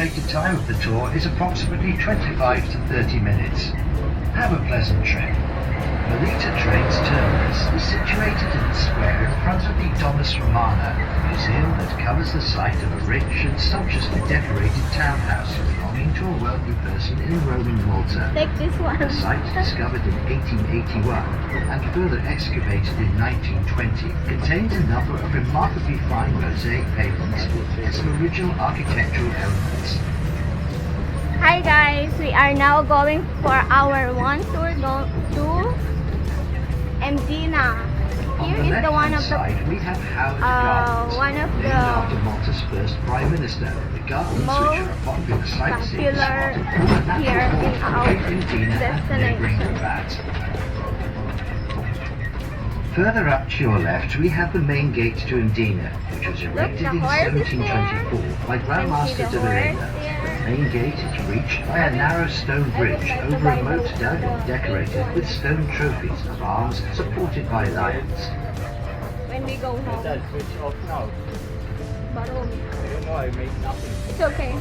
estimated time of the tour is approximately 25 to 30 minutes. Have a pleasant trip. Melita Trains Terminus is situated in the square in front of the Domus Romana, museum that covers the site of a rich and sumptuously decorated townhouse belonging to a wealthy person in Roman Malta. Take this one. The site, discovered in 1881 and further excavated in 1920, contains a number of remarkably fine mosaic pavements with some original architectural elements. Hi guys, we are now going for our one tour to Mdina. Here is the one of the we have Howard Gardens, one of named after Malta's first Prime Minister. The gardens, which are a popular sightseeing spot, and here in our Mdina and neighbouring Rabat. Further up to your left, we have the main gate to Mdina, which was erected in 1724 by Grandmaster de Verena. The main gate is reached by a narrow stone bridge over a moat dug and decorated with stone trophies of arms supported by lions. When we go home. That switch off now. I don't know, I made nothing. It's okay.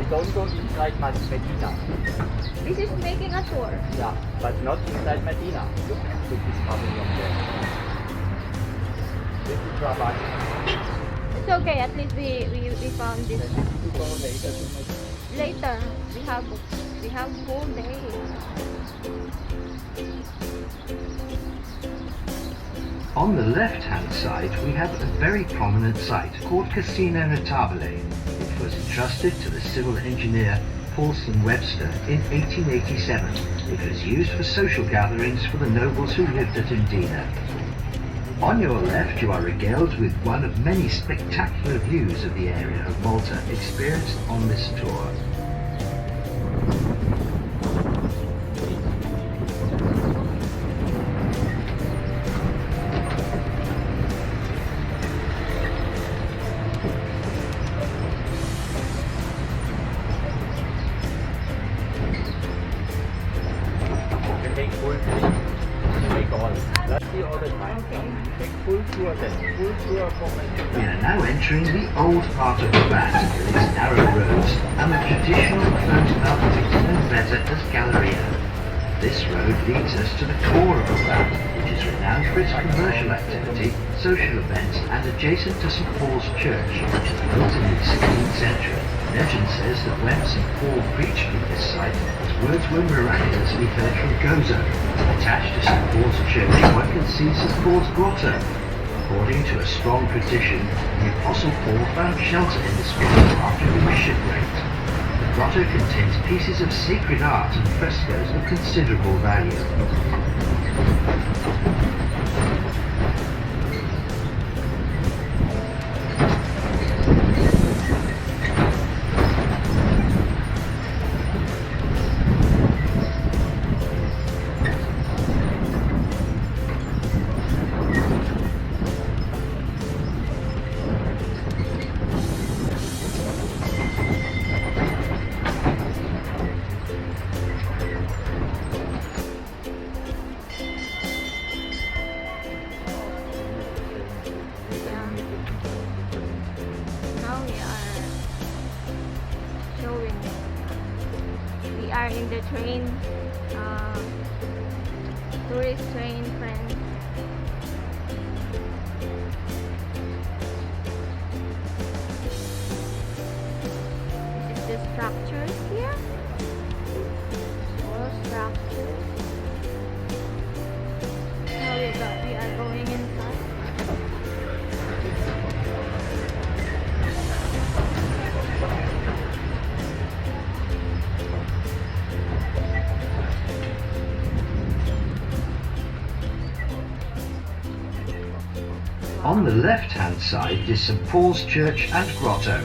Don't go inside Medina. This is making a tour. Yeah, but not inside Medina. Look this coming from there. This is Rabat. It's okay, at least we found this. To go later to Medina. Later, we have whole day. On the left-hand side, we have a very prominent site called Casino Notabile. It was entrusted to the civil engineer Paulson Webster in 1887. It was used for social gatherings for the nobles who lived at Mdina. On your left, you are regaled with one of many spectacular views of the area of Malta experienced on this tour. Take full take all. Let's see all the time. Take full tour then. Full tour for Medina. We are now entering the old part of Rabat with its narrow roads and the traditional Roman architecture known better as Galleria. This road leads us to the core of Rabat, which is renowned for its commercial activity, social events, and adjacent to St. Paul's Church, which was built in the 16th century. Legend says that when St. Paul preached from this site, his words were miraculously heard from Gozo. Attached to St. Paul's Church, one can see St. Paul's Grotto. According to a strong tradition, the Apostle Paul found shelter in this grotto after he was shipwrecked. The grotto contains pieces of sacred art and frescoes of considerable value. We are in the train, tourist train, friends. This is the structures here. All structures. Now we are going inside. On the left-hand side is St. Paul's Church and Grotto.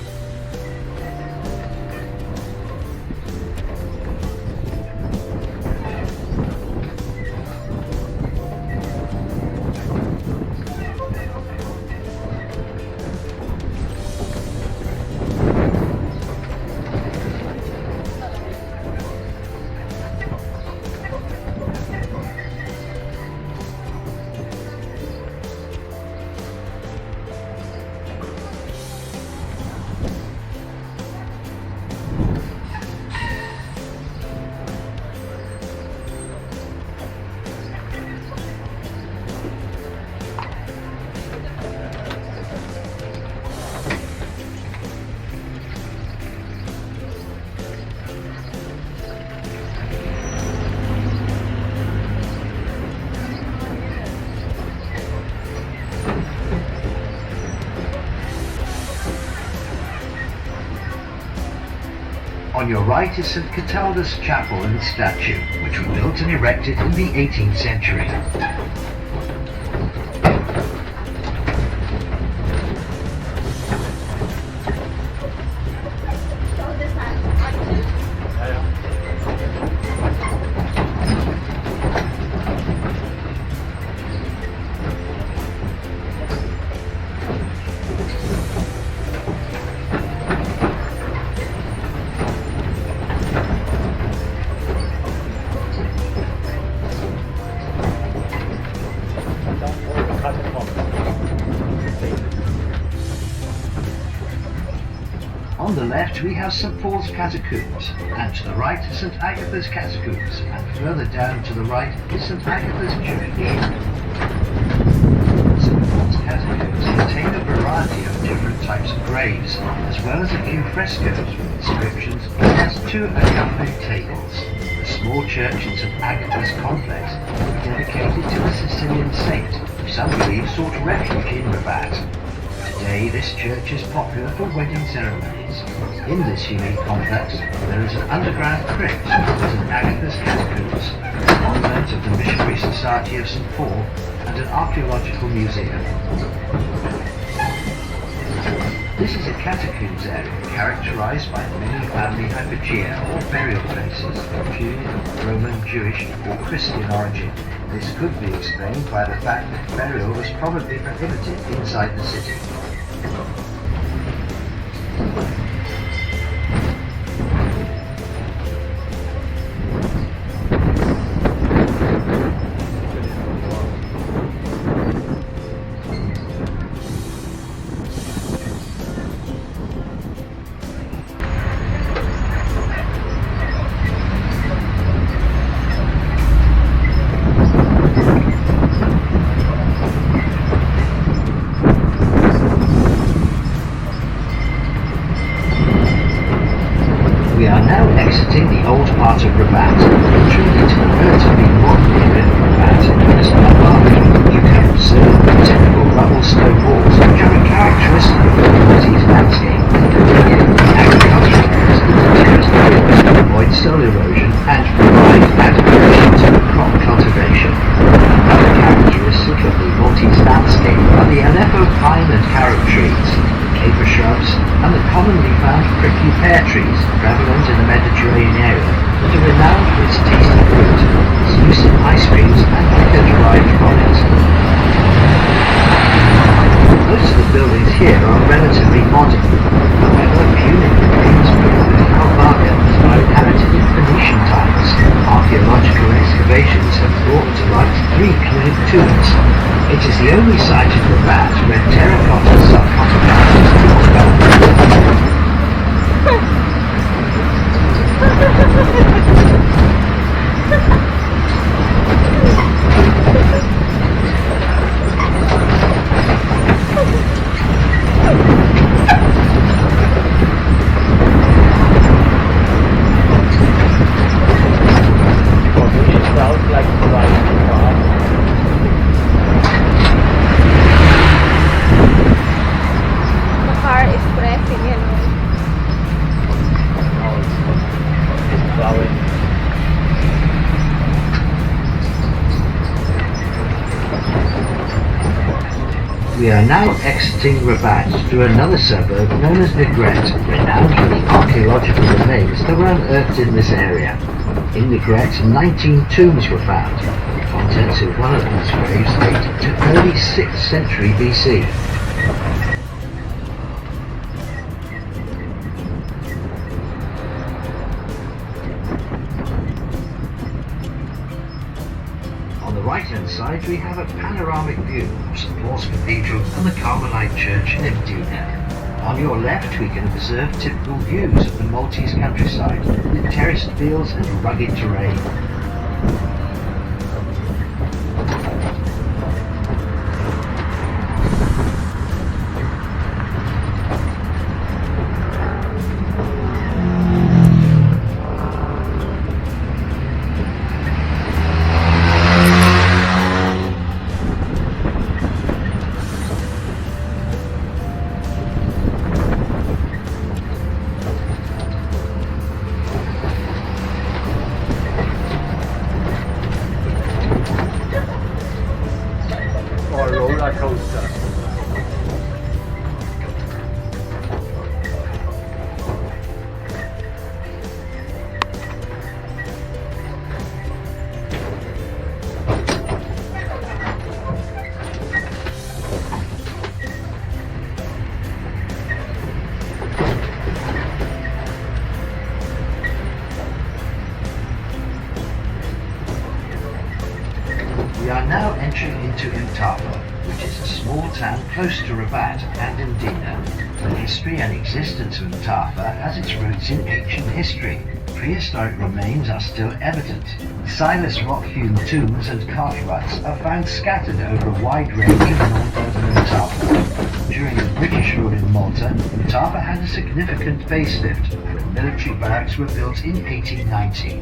On your right is St. Catalda's chapel and statue, which were built and erected in the 18th century. On the left we have St. Paul's Catacombs, and to the right St. Agatha's Catacombs, and further down to the right is St. Agatha's Church. St. Paul's Catacombs contain a variety of different types of graves, as well as a few frescoes with inscriptions, and has two accompanying tables. The small church in St. Agatha's complex is dedicated to a Sicilian saint, who some believe sought refuge in Rabat. Today, this church is popular for wedding ceremonies. In this unique complex, there is an underground crypt with St. Agatha's Catacombs, a monument of the Missionary Society of St. Paul, and an archaeological museum. This is a catacombs area characterized by many family hypogea or burial places of Jewish, Roman, Jewish, or Christian origin. This could be explained by the fact that burial was probably prohibited inside the city. We are now exiting the old part of Rabat, entering into the relatively modern area of Rabat. As an embarking, you can observe the typical rubble stone walls which are a characteristic of the Maltese landscape, and agricultural areas in the terraced fields to avoid soil erosion and provide adequate shelter for crop cultivation. Another characteristic of the Maltese landscape are the Aleppo pine and carob trees, caper shrubs, and the commonly found prickly pear trees prevalent in the Mediterranean area that are renowned for its tasty fruit, its use in ice creams and liquor derived from it. Most of the buildings here are relatively modern. However, Punic remains built with Albarca were inhabited in Phoenician times. Archaeological excavations have brought to light 3 Punic tombs. It is the only site in Rabat where terracotta sarcophagi is still found. We are now exiting Rabat through another suburb known as Negret, renowned for the archaeological remains that were unearthed in this area. In Negret, 19 tombs were found. The contents of one of these graves date to early 6th century BC. On the right-hand side we have a panoramic view of St. Paul's Cathedral and the Carmelite Church in Mdina. On your left we can observe typical views of the Maltese countryside with terraced fields and rugged terrain. We are now entering into Mtapa, which is a small town close to Rabat and mdina. The history and existence of Mtapa has its roots in ancient history. Prehistoric remains are still evident. Silas rock-hewn tombs and cart ruts are found scattered over a wide range of northern Mtapa. During the British rule in Malta, Mtapa had a significant facelift when military barracks were built in 1890.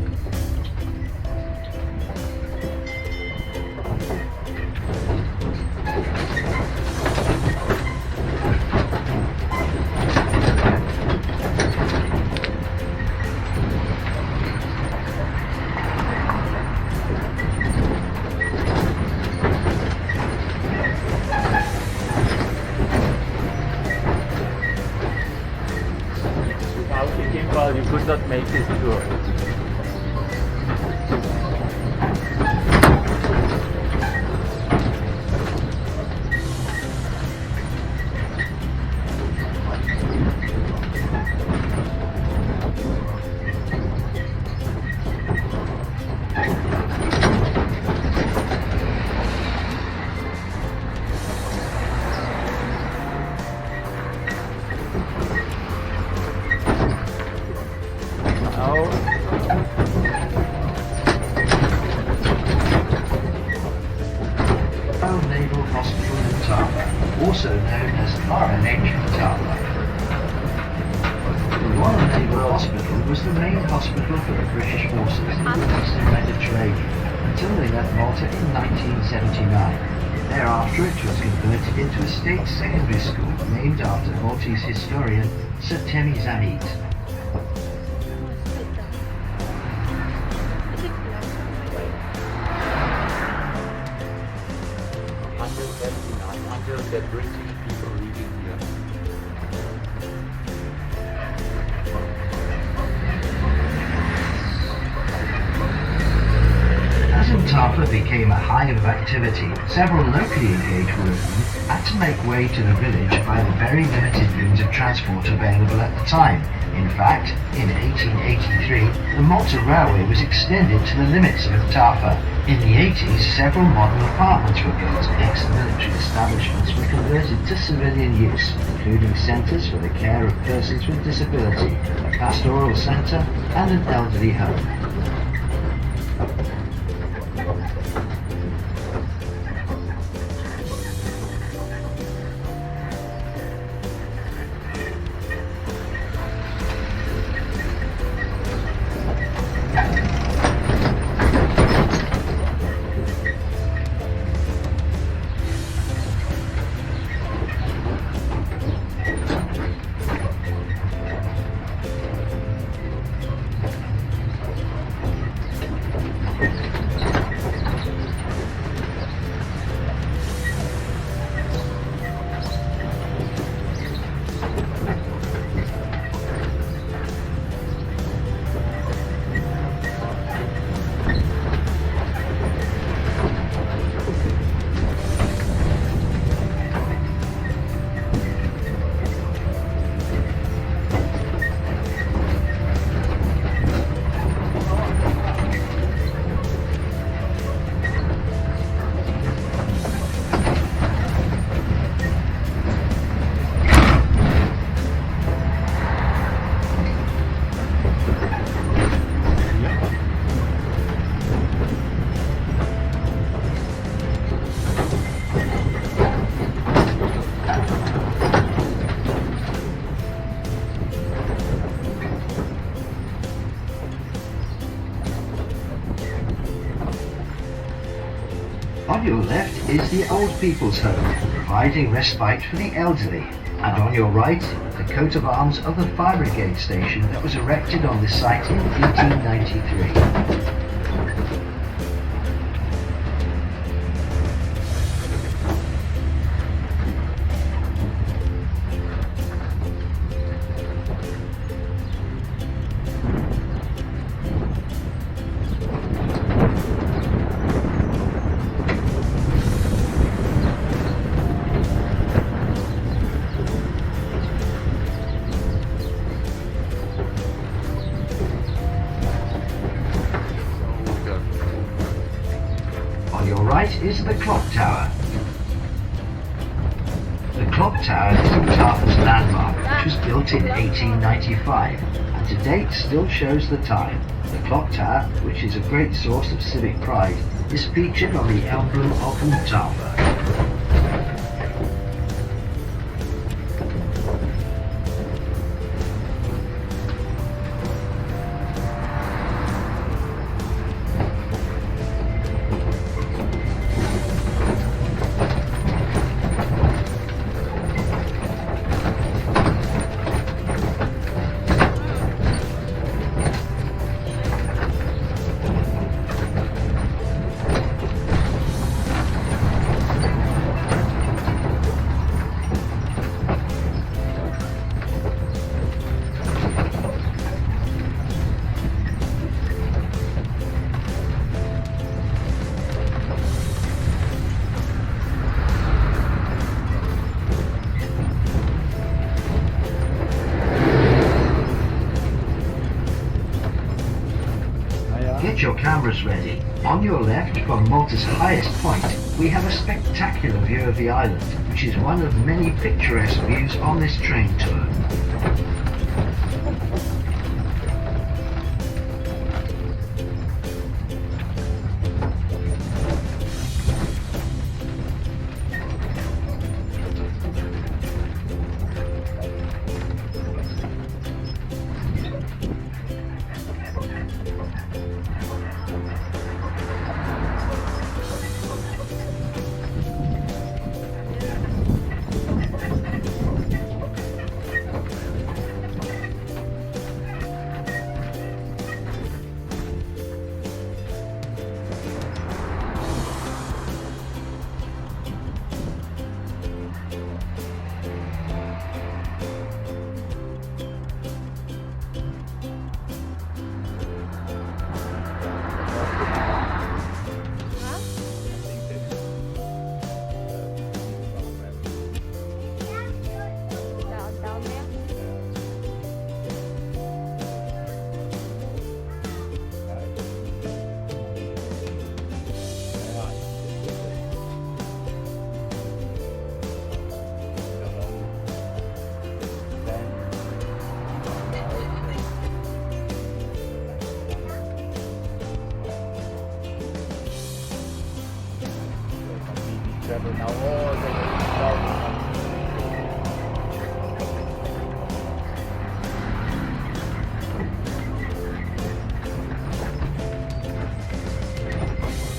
Without the gimbal, you could not make this tour. Naval Hospital in Mtapa, also known as RNH Mtapa. The Royal Naval Hospital was the main hospital for the British forces in the Eastern Mediterranean until they left Malta in 1979. Thereafter it was converted into a state secondary school named after Maltese historian Sir Temi Zanit. Until the British people living here. As Mtapa became a hive of activity, several locally engaged workmen had to make way to the village by the very limited means of transport available at the time. In fact, in 1883, the Malta Railway was extended to the limits of Mtapa. In the 80s, several modern apartments were built. Ex-military establishments were converted to civilian use, including centres for the care of persons with disability, a pastoral centre, and an elderly home. On your left is the Old People's Home, providing respite for the elderly. And on your right, the coat of arms of the Fire Brigade station that was erected on this site in 1893. is the clock tower. The clock tower is Utah's landmark, which was built in 1895 and to date still shows the time. The clock tower, which is a great source of civic pride, is featured on the emblem of Utah. Get your cameras ready. On your left, from Malta's highest point, we have a spectacular view of the island, which is one of many picturesque views on this train tour. Travel now all the way down.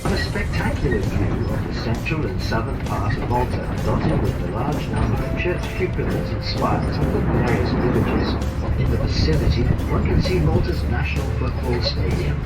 A spectacular view of the central and southern part of Malta, dotted with the large number of church cupolas and spires of the various villages. In the vicinity, one can see Malta's national football stadium.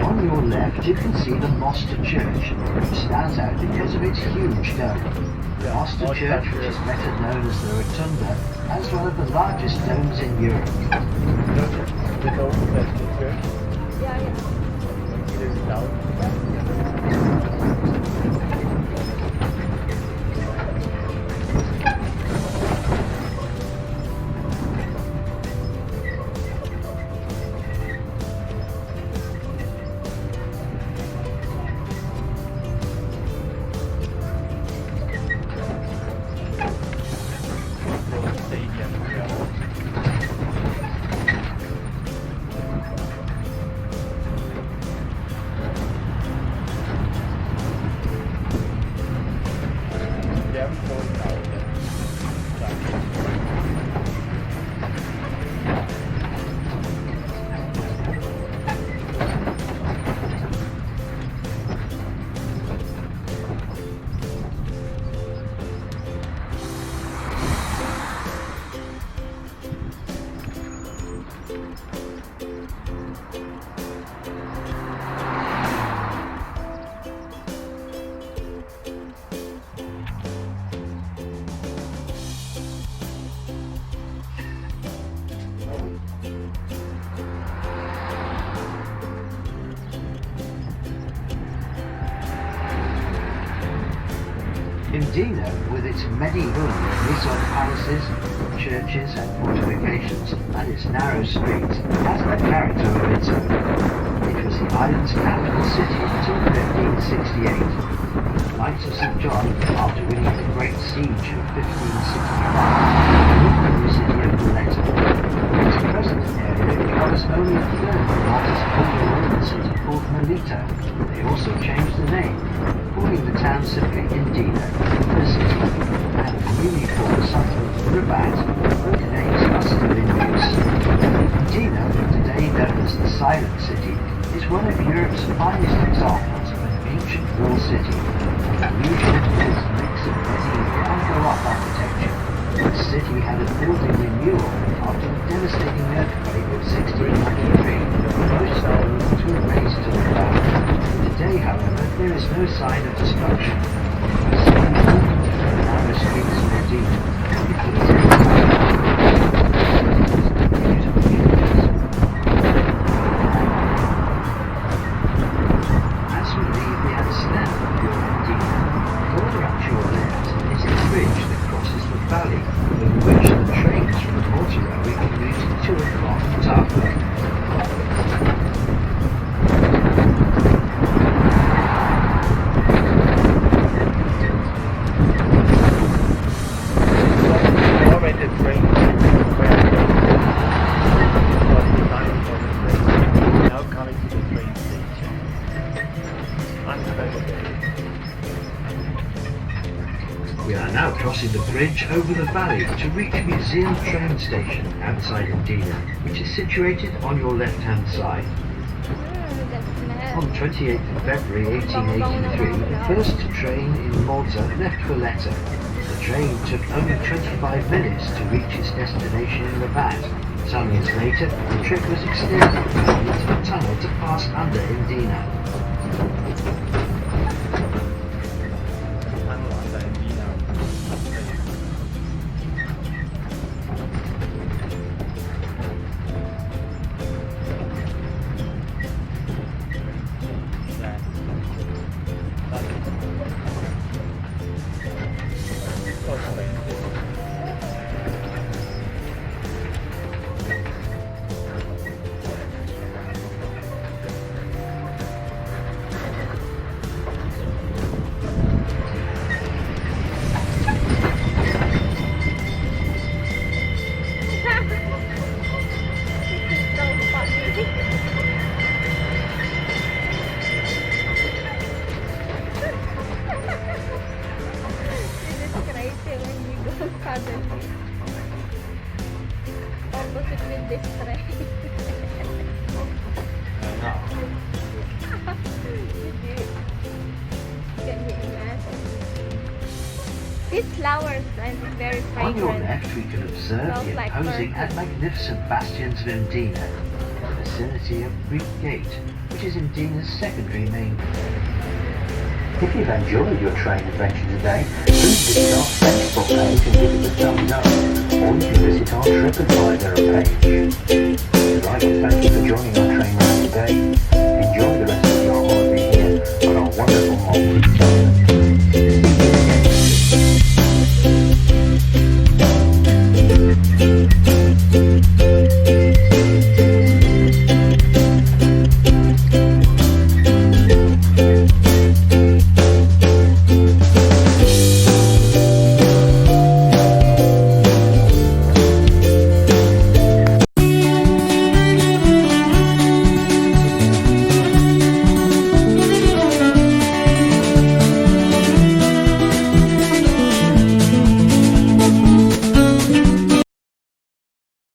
On your left, you can see the Moster Church, which stands out because of its huge dome. The Moster Church, which is better known as the Rotunda, has one of the largest domes in Europe. The dome, that's the church. Yeah, yeah. It is down. Mdina, with its medieval Renaissance palaces, churches and fortifications, and its narrow streets, has a character of its own. It was the island's capital city until 1568. The Knights of St. John, after winning the Great Siege of 1565, moved to the city of Valletta. Its present area covers only a third of the largest older Roman city called Melita. They also changed the name, calling the town simply Mdina, the city, and the newly formed suburb of Rabat. Both names are still in use. Mdina, today known as the Silent City, is one of Europe's finest examples of an ancient walled city. Usually it is a mix of medieval and Baroque architecture. The city had a building renewal after the devastating earthquake of 1693. Most buildings were razed to the ground. Today, however, there is no sign of destruction. The narrow streets of Medina. As we leave the outskirts of Medina, further up to your left is the bridge that crosses the valley, over which the trains from the motorway commute to and from Tafel. We are now crossing the bridge over the valley to reach Museum train station outside Mdina, which is situated on your left-hand side. On 28th of February 1883, the first train in Malta left Valletta. The train took only 25 minutes to reach its destination in Rabat. Some years later, the trip was extended into a tunnel to pass under Mdina. Opposite with this train. Can you imagine? These flowers are very fragrant. On your left, we can observe Smells the like imposing perfume. and magnificent bastions of Mdina, in the vicinity of Greek Gate, which is Mdina's secondary main. If you've enjoyed your train adventure today, please visit our Facebook page and give it a thumbs up, or you can visit our TripAdvisor page.